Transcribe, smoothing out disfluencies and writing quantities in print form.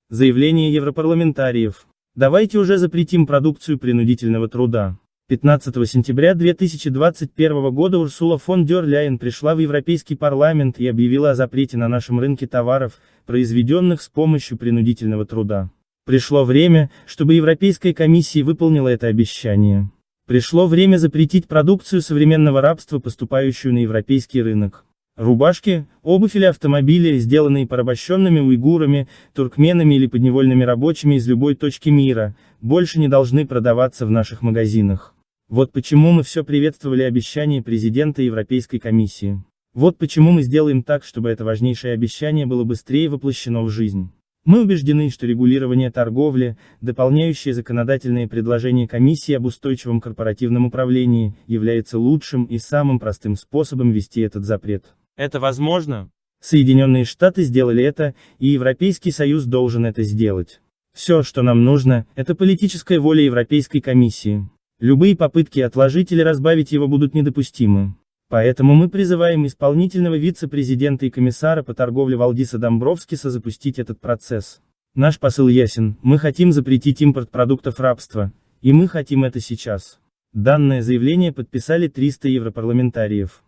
Заявление европарламентариев. Давайте уже запретим продукцию принудительного труда. 15 сентября 2021 года Урсула фон дер Ляйен пришла в Европейский парламент и объявила о запрете на нашем рынке товаров, произведенных с помощью принудительного труда. Пришло время, чтобы Европейская комиссия выполнила это обещание. Пришло время запретить продукцию современного рабства, поступающую на европейский рынок. Рубашки, обувь или автомобили, сделанные порабощенными уйгурами, туркменами или подневольными рабочими из любой точки мира, больше не должны продаваться в наших магазинах. Вот почему мы все приветствовали обещание президента Европейской комиссии. Вот почему мы сделаем так, чтобы это важнейшее обещание было быстрее воплощено в жизнь. Мы убеждены, что регулирование торговли, дополняющее законодательные предложения Комиссии об устойчивом корпоративном управлении, является лучшим и самым простым способом ввести этот запрет. Это возможно? Соединенные Штаты сделали это, и Европейский Союз должен это сделать. Все, что нам нужно, это политическая воля Европейской комиссии. Любые попытки отложить или разбавить его будут недопустимы. Поэтому мы призываем исполнительного вице-президента и комиссара по торговле Валдиса Домбровскиса запустить этот процесс. Наш посыл ясен: мы хотим запретить импорт продуктов рабства, и мы хотим это сейчас. Данное заявление подписали 300 европарламентариев.